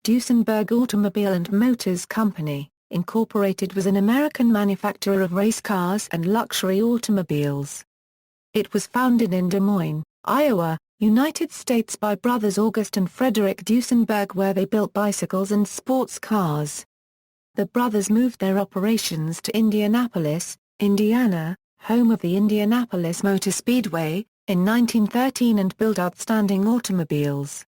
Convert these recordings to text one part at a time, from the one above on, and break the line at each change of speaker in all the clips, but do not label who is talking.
Duesenberg Automobile and Motors Company, Incorporated was an American manufacturer of race cars and luxury automobiles. It was founded in Des Moines, Iowa, United States by brothers August and Frederick Duesenberg, where they built bicycles and sports cars. The brothers moved their operations to Indianapolis, Indiana, home of the Indianapolis Motor Speedway, in 1913 and built outstanding automobiles.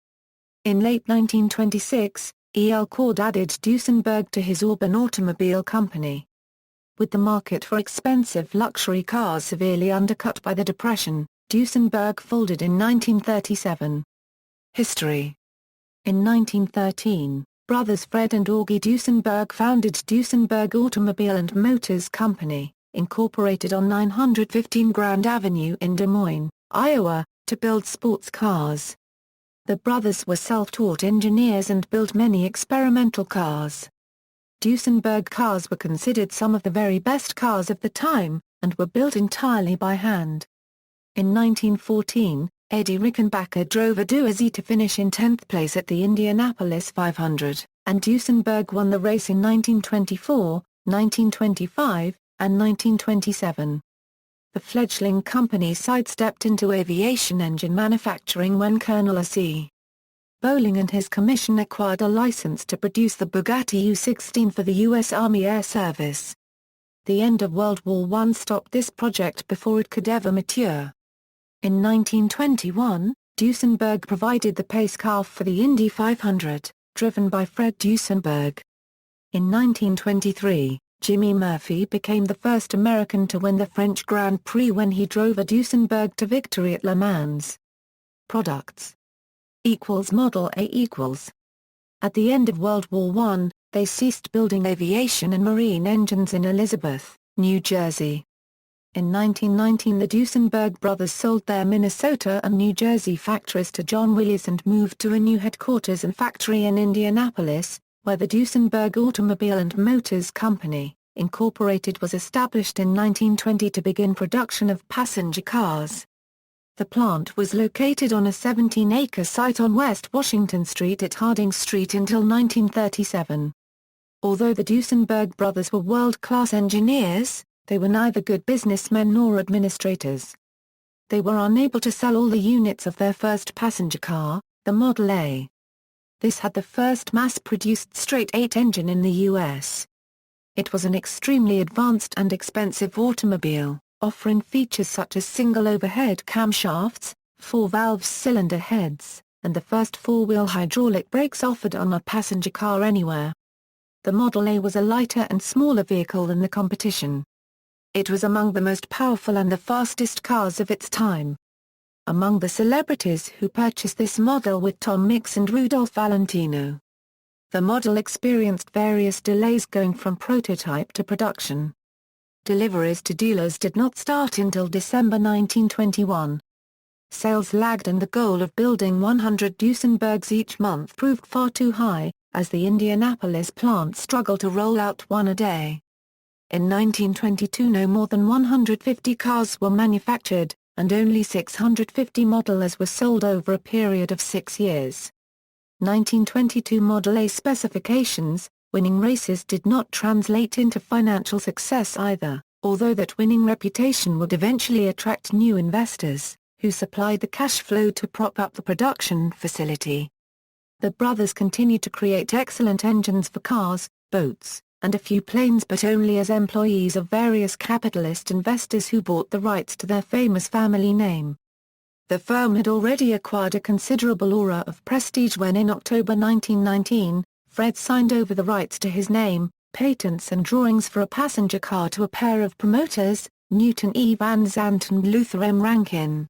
In late 1926, E.L. Cord added Duesenberg to his Auburn Automobile Company. With the market for expensive luxury cars severely undercut by the Depression, Duesenberg folded in 1937. History. In 1913, brothers Fred and Augie Duesenberg founded Duesenberg Automobile and Motors Company, Incorporated on 915 Grand Avenue in Des Moines, Iowa, to build sports cars. The brothers were self-taught engineers and built many experimental cars. Duesenberg cars were considered some of the very best cars of the time, and were built entirely by hand. In 1914, Eddie Rickenbacker drove a Duesi to finish in 10th place at the Indianapolis 500, and Duesenberg won the race in 1924, 1925, and 1927. The fledgling company sidestepped into aviation engine manufacturing when Colonel A.C. Bowling and his commission acquired a license to produce the Bugatti U-16 for the U.S. Army Air Service. The end of World War I stopped this project before it could ever mature. In 1921, Duesenberg provided the pace car for the Indy 500, driven by Fred Duesenberg. In 1923, Jimmy Murphy became the first American to win the French Grand Prix when he drove a Duesenberg to victory at Le Mans. Products. Model A =. At the end of World War I, they ceased building aviation and marine engines in Elizabeth, New Jersey. In 1919 the Duesenberg brothers sold their Minnesota and New Jersey factories to John Willis and moved to a new headquarters and factory in Indianapolis, where the Duesenberg Automobile and Motors Company, Incorporated was established in 1920 to begin production of passenger cars. The plant was located on a 17-acre site on West Washington Street at Harding Street until 1937. Although the Duesenberg brothers were world-class engineers, they were neither good businessmen nor administrators. They were unable to sell all the units of their first passenger car, the Model A. This had the first mass-produced straight-eight engine in the U.S. It was an extremely advanced and expensive automobile, offering features such as single overhead camshafts, 4-valve cylinder heads, and the first four-wheel hydraulic brakes offered on a passenger car anywhere. The Model A was a lighter and smaller vehicle than the competition. It was among the most powerful and the fastest cars of its time. Among the celebrities who purchased this model were Tom Mix and Rudolph Valentino. The model experienced various delays going from prototype to production. Deliveries to dealers did not start until December 1921. Sales lagged and the goal of building 100 Duesenbergs each month proved far too high, as the Indianapolis plant struggled to roll out one a day. In 1922 no more than 150 cars were manufactured, and only 650 Model As were sold over a period of 6 years. 1922 Model A specifications: winning races did not translate into financial success either, although that winning reputation would eventually attract new investors, who supplied the cash flow to prop up the production facility. The brothers continued to create excellent engines for cars, boats, and a few planes, but only as employees of various capitalist investors who bought the rights to their famous family name. The firm had already acquired a considerable aura of prestige when in October 1919, Fred signed over the rights to his name, patents and drawings for a passenger car to a pair of promoters, Newton E. Van Zandt and Luther M. Rankin.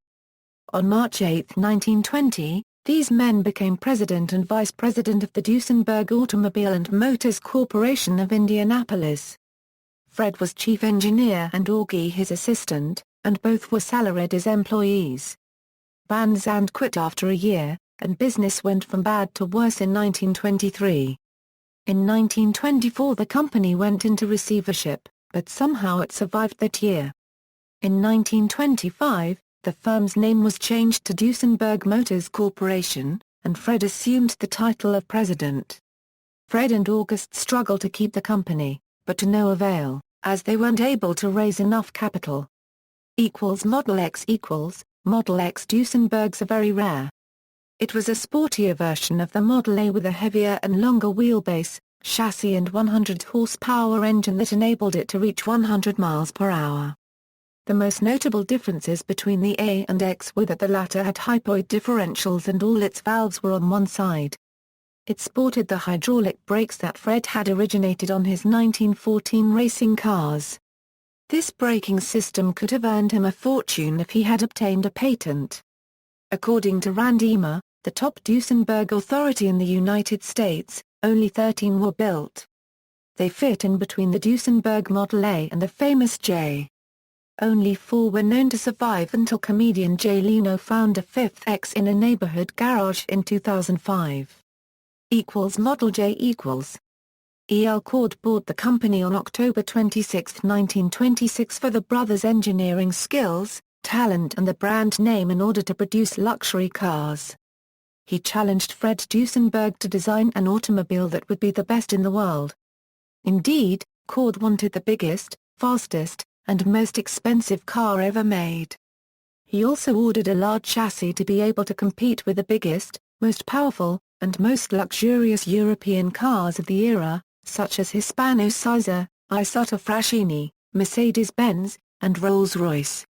On March 8, 1920, these men became president and vice president of the Duesenberg Automobile and Motors Corporation of Indianapolis. Fred was chief engineer and Augie his assistant, and both were salaried as employees. Van Zandt quit after a year, and business went from bad to worse in 1923. In 1924 the company went into receivership, but somehow it survived that year. In 1925, the firm's name was changed to Duesenberg Motors Corporation, and Fred assumed the title of president. Fred and August struggled to keep the company, but to no avail, as they weren't able to raise enough capital. Model X Model X Duesenbergs are very rare. It was a sportier version of the Model A with a heavier and longer wheelbase, chassis and 100 horsepower engine that enabled it to reach 100 miles per hour. The most notable differences between the A and X were that the latter had hypoid differentials and all its valves were on one side. It sported the hydraulic brakes that Fred had originated on his 1914 racing cars. This braking system could have earned him a fortune if he had obtained a patent. According to Rand Ema, the top Duesenberg authority in the United States, only 13 were built. They fit in between the Duesenberg Model A and the famous J. Only 4 were known to survive until comedian Jay Leno found a fifth X in a neighborhood garage in 2005. Model J E.L. Cord bought the company on October 26, 1926 for the brothers' engineering skills, talent and the brand name in order to produce luxury cars. He challenged Fred Duesenberg to design an automobile that would be the best in the world. Indeed, Cord wanted the biggest, fastest, and most expensive car ever made. He also ordered a large chassis to be able to compete with the biggest, most powerful, and most luxurious European cars of the era, such as Hispano-Suiza, Isotta Fraschini, Mercedes-Benz, and Rolls-Royce.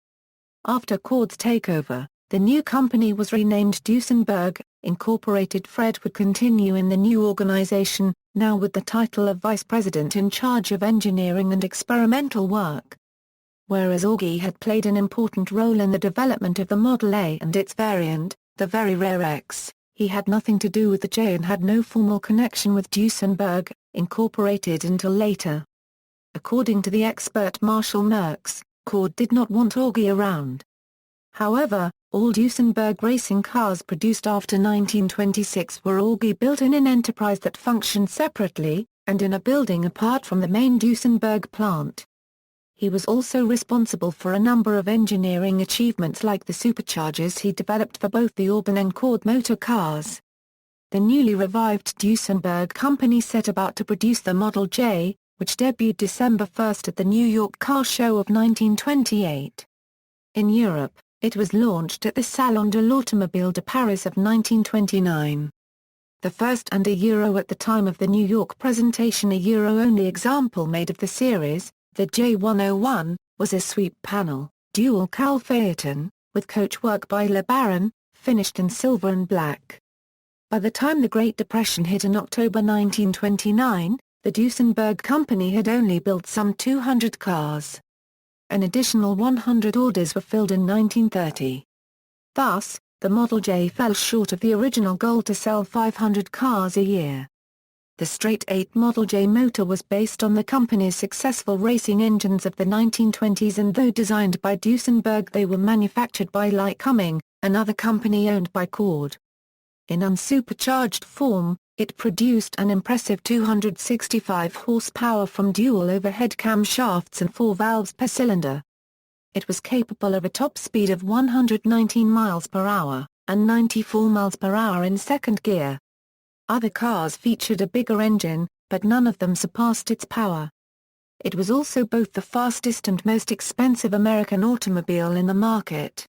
After Cord's takeover, the new company was renamed Duesenberg, Incorporated. Fred would continue in the new organization, now with the title of Vice President in charge of engineering and experimental work. Whereas Augie had played an important role in the development of the Model A and its variant, the very rare X, he had nothing to do with the J and had no formal connection with Duesenberg, Incorporated until later. According to the expert Marshall Merks, Cord did not want Augie around. However, all Duesenberg racing cars produced after 1926 were Augie built in an enterprise that functioned separately, and in a building apart from the main Duesenberg plant. He was also responsible for a number of engineering achievements like the superchargers he developed for both the Auburn and Cord motor cars. The newly revived Duesenberg company set about to produce the Model J, which debuted December 1 at the New York Car Show of 1928. In Europe, it was launched at the Salon de l'Automobile de Paris of 1929. The first and a Euro at the time of the New York presentation, a Euro-only example made of the series, the J101, was a sweep panel, dual-cowl phaeton, with coachwork by LeBaron, finished in silver and black. By the time the Great Depression hit in October 1929, the Duesenberg company had only built some 200 cars. An additional 100 orders were filled in 1930. Thus, the Model J fell short of the original goal to sell 500 cars a year. The straight-eight Model J motor was based on the company's successful racing engines of the 1920s, and though designed by Duesenberg, they were manufactured by Lycoming, another company owned by Cord. In unsupercharged form, it produced an impressive 265 horsepower from dual overhead camshafts and 4 valves per cylinder. It was capable of a top speed of 119 miles per hour, and 94 miles per hour in second gear. Other cars featured a bigger engine, but none of them surpassed its power. It was also both the fastest and most expensive American automobile in the market.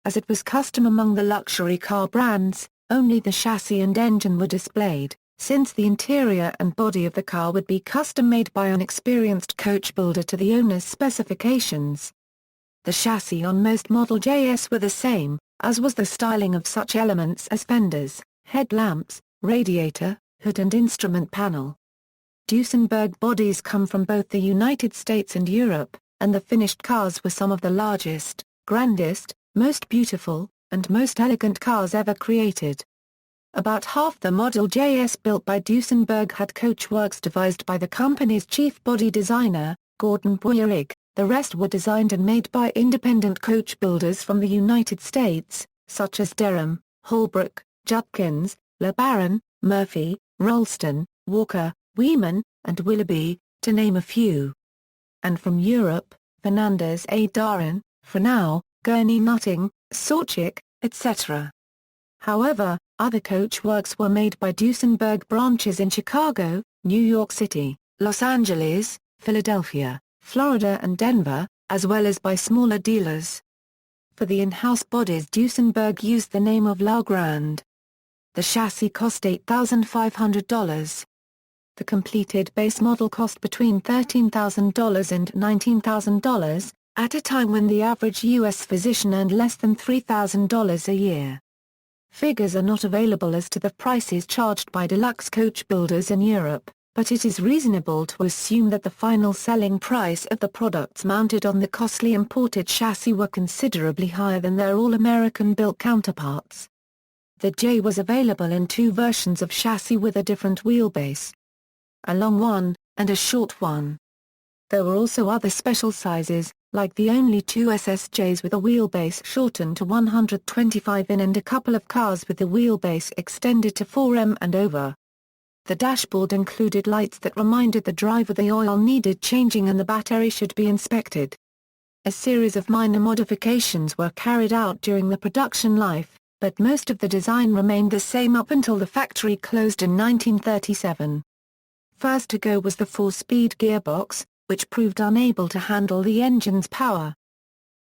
As it was custom among the luxury car brands, only the chassis and engine were displayed, since the interior and body of the car would be custom-made by an experienced coach builder to the owner's specifications. The chassis on most Model JS were the same, as was the styling of such elements as fenders, headlamps, radiator, hood and instrument panel. Duesenberg bodies come from both the United States and Europe, and the finished cars were some of the largest, grandest, most beautiful, and most elegant cars ever created. About half the Model JS built by Duesenberg had coachworks devised by the company's chief body designer, Gordon Boyerig. The rest were designed and made by independent coach builders from the United States, such as Derham, Holbrook, Judkins, LeBaron, Murphy, Ralston, Walker, Wieman, and Willoughby, to name a few. And from Europe, Fernandez A. Darin, Frenau, Gurney Nutting, Sorchik, etc. However, Other coachworks were made by Duesenberg branches in Chicago, New York City, Los Angeles, Philadelphia, Florida and Denver, as well as by smaller dealers. For the in-house bodies, Duesenberg used the name of La Grande. The chassis cost $8,500. The completed base model cost between $13,000 and $19,000, at a time when the average U.S. physician earned less than $3,000 a year. Figures are not available as to the prices charged by deluxe coach builders in Europe, but it is reasonable to assume that the final selling price of the products mounted on the costly imported chassis were considerably higher than their all-American built counterparts. The J was available in two versions of chassis with a different wheelbase, a long one, and a short one. There were also other special sizes, like the only two SSJs with a wheelbase shortened to 125 in and a couple of cars with the wheelbase extended to 4M and over. The dashboard included lights that reminded the driver the oil needed changing and the battery should be inspected. A series of minor modifications were carried out during the production life, but most of the design remained the same up until the factory closed in 1937. First to go was the 4-speed gearbox, which proved unable to handle the engine's power.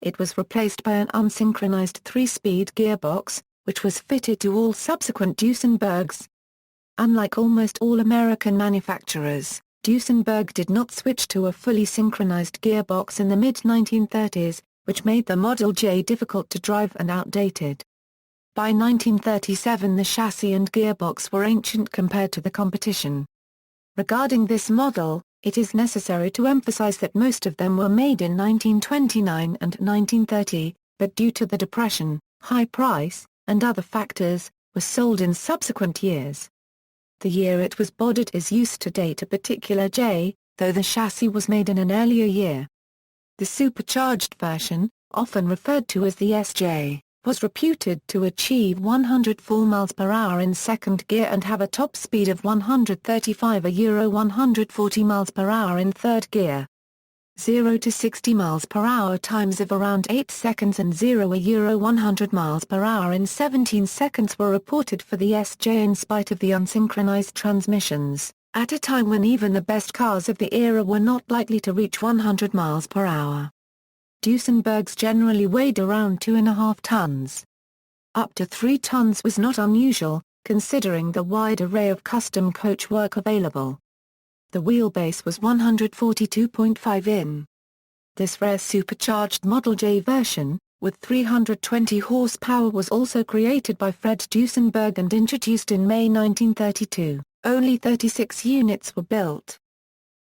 It was replaced by an unsynchronized 3-speed gearbox, which was fitted to all subsequent Duesenbergs. Unlike almost all American manufacturers, Duesenberg did not switch to a fully synchronized gearbox in the mid-1930s, which made the Model J difficult to drive and outdated. By 1937 the chassis and gearbox were ancient compared to the competition. Regarding this model, it is necessary to emphasize that most of them were made in 1929 and 1930, but due to the Depression, high price, and other factors, were sold in subsequent years. The year it was bodied is used to date a particular J, though the chassis was made in an earlier year. The supercharged version, often referred to as the SJ, was reputed to achieve 104 mph in second gear and have a top speed of 135 140 mph in third gear. 0 to 60 mph times of around 8 seconds and 0 100 mph in 17 seconds were reported for the SJ in spite of the unsynchronized transmissions, at a time when even the best cars of the era were not likely to reach 100 mph. Duesenbergs generally weighed around 2.5 tons. Up to 3 tons was not unusual, considering the wide array of custom coachwork available. The wheelbase was 142.5 in. This rare supercharged Model J version, with 320 horsepower, was also created by Fred Duesenberg and introduced in May 1932. Only 36 units were built.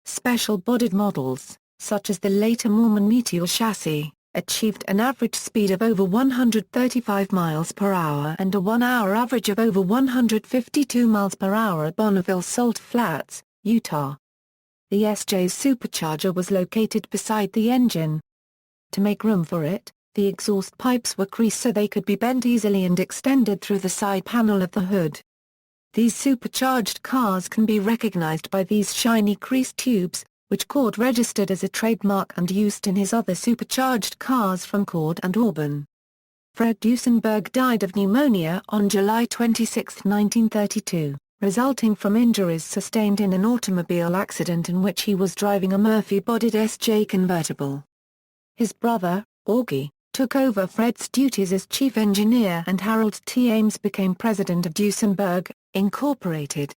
Special bodied models, such as the later Mormon Meteor chassis, achieved an average speed of over 135 miles per hour and a 1-hour average of over 152 miles per hour at Bonneville Salt Flats, Utah. The SJ's supercharger was located beside the engine. To make room for it, the exhaust pipes were creased so they could be bent easily and extended through the side panel of the hood. These supercharged cars can be recognized by these shiny creased tubes, which Cord registered as a trademark and used in his other supercharged cars from Cord and Auburn. Fred Duesenberg died of pneumonia on July 26, 1932, resulting from injuries sustained in an automobile accident in which he was driving a Murphy-bodied SJ convertible. His brother, Augie, took over Fred's duties as chief engineer and Harold T. Ames became president of Duesenberg, Incorporated.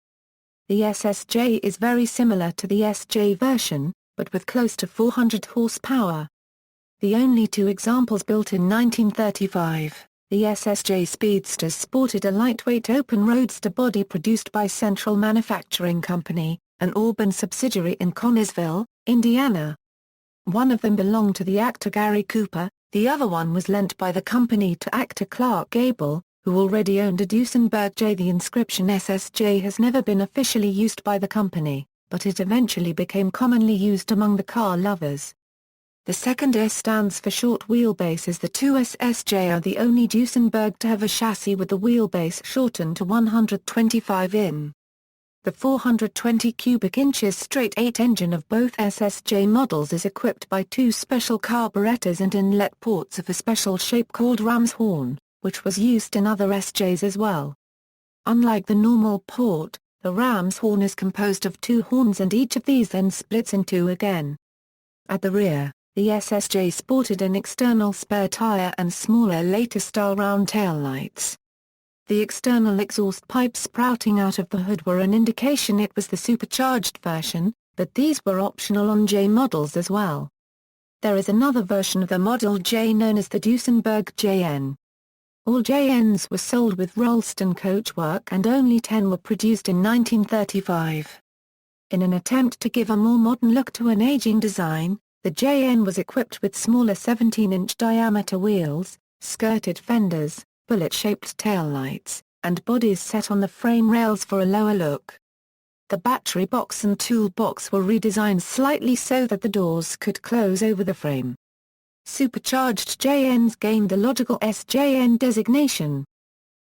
The SSJ is very similar to the SJ version, but with close to 400 horsepower. The only two examples built in 1935, the SSJ Speedsters sported a lightweight open roadster body produced by Central Manufacturing Company, an Auburn subsidiary in Connersville, Indiana. One of them belonged to the actor Gary Cooper, the other one was lent by the company to actor Clark Gable, who already owned a Duesenberg J. The inscription SSJ has never been officially used by the company, but it eventually became commonly used among the car lovers. The second S stands for short wheelbase, as the two SSJ are the only Duesenberg to have a chassis with the wheelbase shortened to 125 in. The 420 cubic inches straight-8 engine of both SSJ models is equipped by two special carburetors and inlet ports of a special shape called ram's horn, which was used in other SJs as well. Unlike the normal port, the ram's horn is composed of two horns and each of these then splits in two again. At the rear, the SSJ sported an external spare tire and smaller later-style round taillights. The external exhaust pipes sprouting out of the hood were an indication it was the supercharged version, but these were optional on J models as well. There is another version of the Model J known as the Duesenberg Jn. All JNs were sold with Rolston coachwork and only 10 were produced in 1935. In an attempt to give a more modern look to an aging design, the Jn was equipped with smaller 17-inch diameter wheels, skirted fenders, bullet-shaped taillights, and bodies set on the frame rails for a lower look. The battery box and toolbox were redesigned slightly so that the doors could close over the frame. Supercharged JNs gained the logical SJN designation.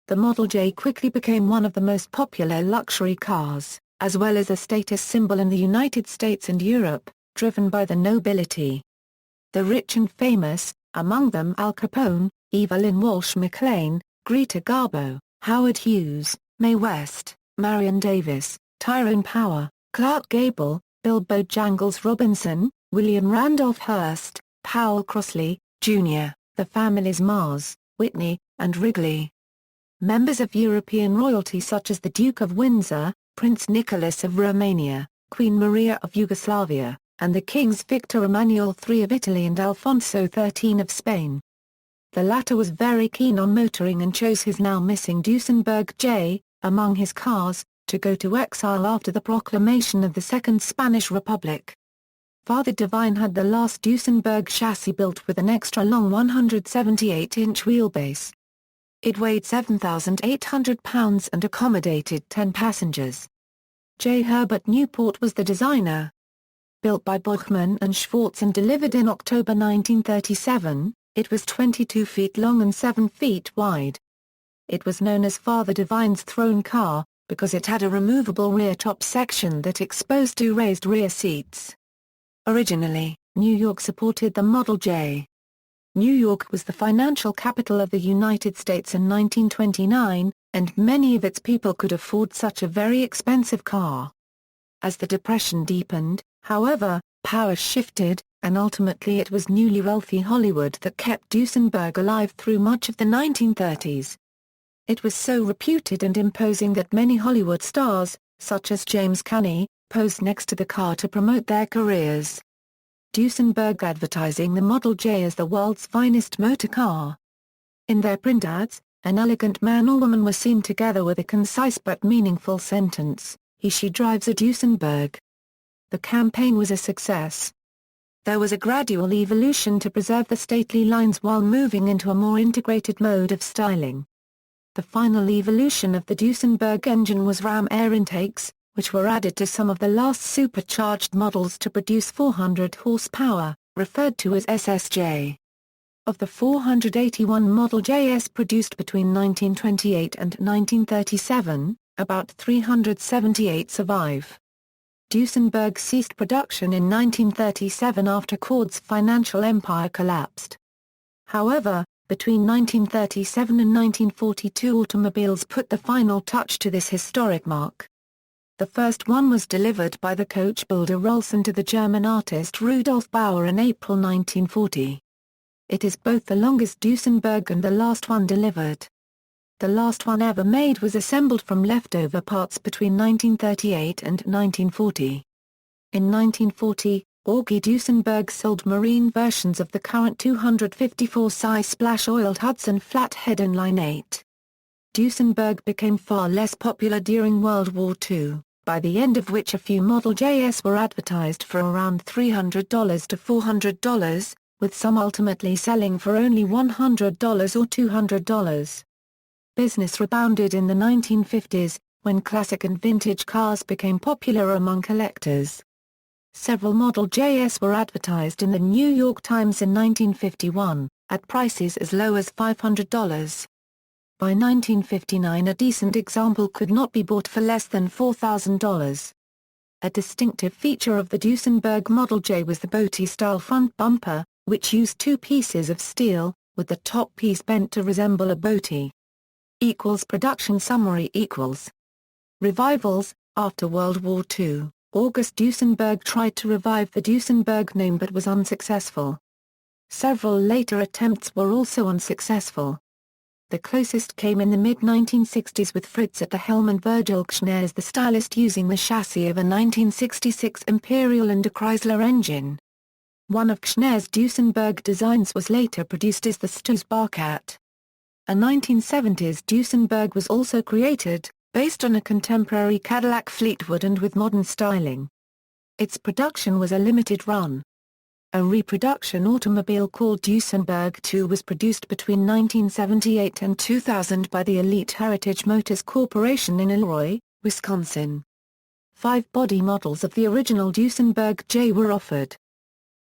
The Model J quickly became one of the most popular luxury cars, as well as a status symbol in the United States and Europe, driven by the nobility. The rich and famous, among them Al Capone, Evelyn Walsh McLean, Greta Garbo, Howard Hughes, Mae West, Marion Davis, Tyrone Power, Clark Gable, Bill Bojangles Robinson, William Randolph Hearst, Powell Crossley, Jr., the families Mars, Whitney, and Wrigley. Members of European royalty such as the Duke of Windsor, Prince Nicholas of Romania, Queen Maria of Yugoslavia, and the Kings Victor Emmanuel III of Italy and Alfonso XIII of Spain. The latter was very keen on motoring and chose his now missing Duesenberg J, among his cars, to go to exile after the proclamation of the Second Spanish Republic. Father Divine had the last Duesenberg chassis built with an extra-long 178-inch wheelbase. It weighed 7,800 pounds and accommodated 10 passengers. J. Herbert Newport was the designer. Built by Bachmann and Schwartz and delivered in October 1937, it was 22 feet long and 7 feet wide. It was known as Father Divine's throne car, because it had a removable rear top section that exposed two raised rear seats. Originally, New York supported the Model J. New York was the financial capital of the United States in 1929, and many of its people could afford such a very expensive car. As the Depression deepened, however, power shifted, and ultimately it was newly wealthy Hollywood that kept Duesenberg alive through much of the 1930s. It was so reputed and imposing that many Hollywood stars, such as James Cagney, posed next to the car to promote their careers. Duesenberg advertising the Model J as the world's finest motor car. In their print ads, an elegant man or woman were seen together with a concise but meaningful sentence, "She drives a Duesenberg." The campaign was a success. There was a gradual evolution to preserve the stately lines while moving into a more integrated mode of styling. The final evolution of the Duesenberg engine was ram air intakes, which were added to some of the last supercharged models to produce 400 horsepower, referred to as SSJ. Of the 481 Model JS produced between 1928 and 1937, about 378 survive. Duesenberg ceased production in 1937 after Ford's financial empire collapsed. However, between 1937 and 1942 automobiles put the final touch to this historic mark. The first one was delivered by the coach builder Rolston to the German artist Rudolf Bauer in April 1940. It is both the longest Duesenberg and the last one delivered. The last one ever made was assembled from leftover parts between 1938 and 1940. In 1940, Augie Duesenberg sold marine versions of the current 254-size splash-oiled Hudson Flathead Inline 8. Duesenberg became far less popular during World War II, by the end of which a few Model JS were advertised for around $300 to $400, with some ultimately selling for only $100 or $200. Business rebounded in the 1950s, when classic and vintage cars became popular among collectors. Several Model JS were advertised in the New York Times in 1951, at prices as low as $500. By 1959 a decent example could not be bought for less than $4,000. A distinctive feature of the Duesenberg Model J was the boaty-style front bumper, which used two pieces of steel, with the top piece bent to resemble a boaty. Production summary Revivals. After World War II, August Duesenberg tried to revive the Duesenberg name but was unsuccessful. Several later attempts were also unsuccessful. The closest came in the mid-1960s with Fritz at the helm and Virgil Gschner as the stylist using the chassis of a 1966 Imperial and a Chrysler engine. One of Gschner's Duesenberg designs was later produced as the Stussbarkat. A 1970s Duesenberg was also created, based on a contemporary Cadillac Fleetwood and with modern styling. Its production was a limited run. A reproduction automobile called Duesenberg Jn was produced between 1978 and 2000 by the Elite Heritage Motors Corporation in Elroy, Wisconsin. 5 body models of the original Duesenberg Jn were offered.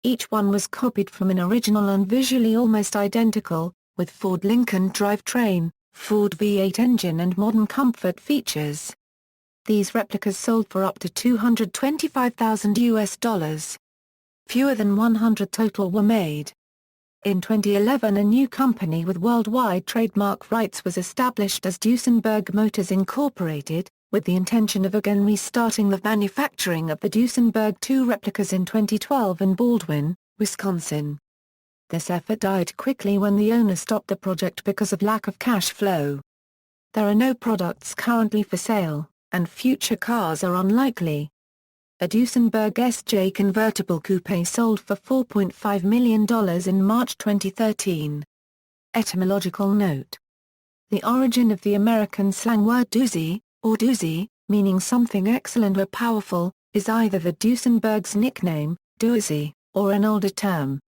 Each one was copied from an original and visually almost identical, with Ford Lincoln drivetrain, Ford V8 engine and modern comfort features. These replicas sold for up to $225,000. Fewer than 100 total were made. In 2011 a new company with worldwide trademark rights was established as Duesenberg Motors Incorporated, with the intention of again restarting the manufacturing of the Duesenberg Jn replicas in 2012 in Baldwin, Wisconsin. This effort died quickly when the owner stopped the project because of lack of cash flow. There are no products currently for sale, and future cars are unlikely. A Duesenberg SJ convertible coupe sold for $4.5 million in March 2013. Etymological note. The origin of the American slang word doozy, or doozy, meaning something excellent or powerful, is either the Duesenberg's nickname, doozy, or an older term.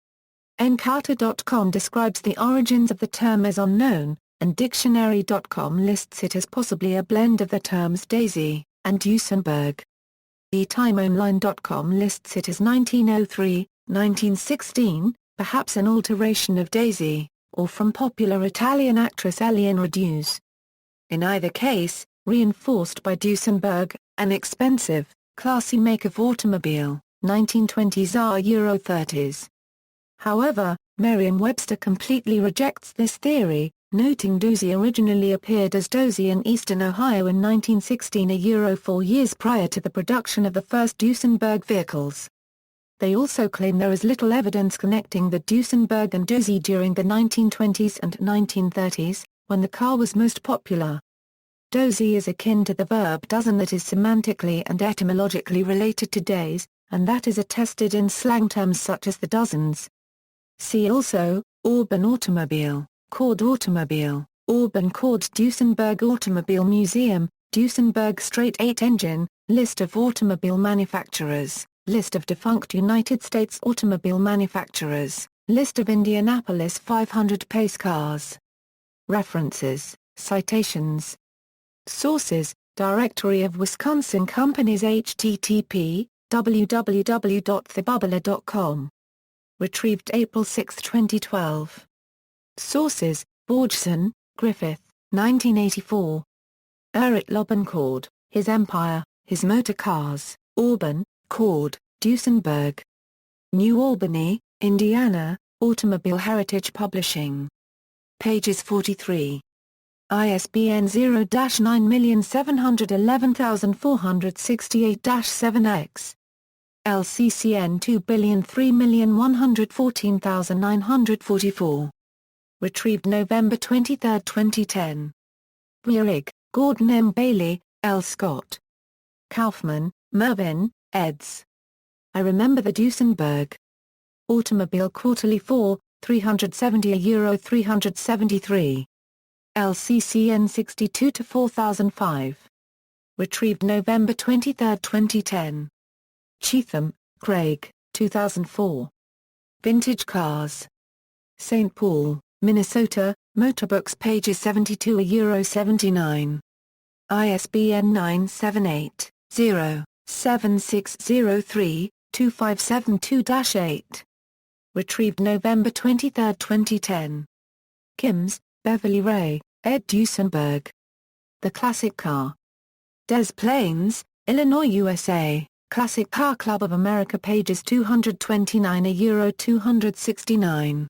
Encarta.com describes the origins of the term as unknown, and Dictionary.com lists it as possibly a blend of the terms daisy and Duesenberg. TimeOnline.com lists it as 1903, 1916, perhaps an alteration of Daisy, or from popular Italian actress Eleonora Duse. In either case, reinforced by Duesenberg, an expensive, classy make of automobile, 1920s or Euro 30s. However, Merriam-Webster completely rejects this theory, noting Doozy originally appeared as Dozy in eastern Ohio in 1916, a Euro 4 years prior to the production of the first Duesenberg vehicles. They also claim there is little evidence connecting the Duesenberg and Doozy during the 1920s and 1930s, when the car was most popular. Dozy is akin to the verb dozen that is semantically and etymologically related to days, and that is attested in slang terms such as the dozens. See also, Auburn Automobile, Cord Automobile, Auburn Cord Duesenberg Automobile Museum, Duesenberg Straight 8 engine, List of automobile manufacturers, List of defunct United States automobile manufacturers, List of Indianapolis 500 pace cars. References, citations. Sources, Directory of Wisconsin Companies http, www.thebubbler.com. Retrieved April 6, 2012. Sources, Borgson, Griffith, 1984. Eric Lobencord, His Empire, His Motor Cars, Auburn, Cord, Duesenberg. New Albany, Indiana, Automobile Heritage Publishing. Pages 43. ISBN 0-9771468-7X. LCCN 203114944. Retrieved November 23, 2010. Buerig, Gordon M. Bailey, L. Scott. Kaufman, Mervyn, eds. I Remember the Duesenberg. Automobile Quarterly 4, 370 Euro 373. LCCN 62-4005. Retrieved November 23, 2010. Cheatham, Craig, 2004. Vintage Cars. St. Paul, Minnesota, Motorbooks pages 72 Euro 79. ISBN 978-0-7603-2572-8. Retrieved November 23, 2010. Kims, Beverly Ray, Ed Duesenberg. The Classic Car. Des Plaines, Illinois, USA, Classic Car Club of America pages 229 Euro 269.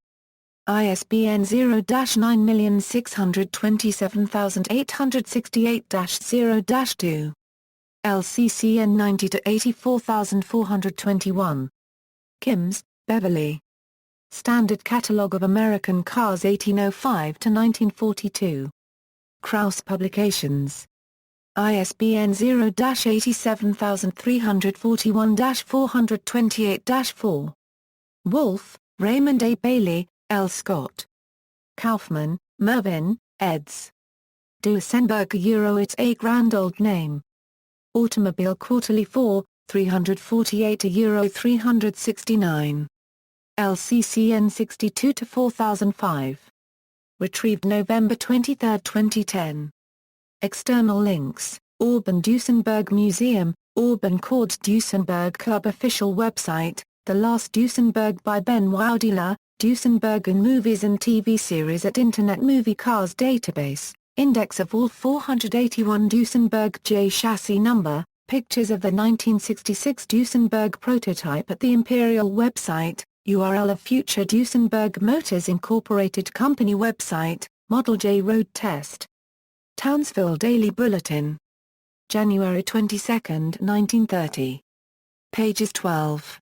ISBN 0-9627868-0-2. LCCN 90-84421. Kimms, Beverly. Standard Catalogue of American Cars 1805-1942. Krause Publications. ISBN 0-87341-428-4. Wolfe, Raymond A. Bailey, L. Scott. Kaufman, Mervyn, eds. Duesenberg It's a Grand Old Name. Automobile Quarterly 4, 348 €369. LCCN 62-4005. Retrieved November 23, 2010. External links: Auburn Duesenberg Museum, Auburn Court Duesenberg Club official website, The Last Duesenberg by Ben Wildula, Duesenberg in Movies and TV Series at Internet Movie Cars Database, index of all 481 Duesenberg J chassis number, pictures of the 1966 Duesenberg prototype at the Imperial website, URL of future Duesenberg Motors Incorporated Company website, Model J road test. Townsville Daily Bulletin. January 22, 1930. Pages 12.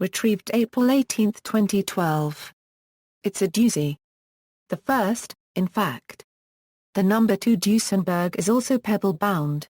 Retrieved April 18, 2012. It's a doozy. The first, in fact. The number 2 Duesenberg is also pebble-bound.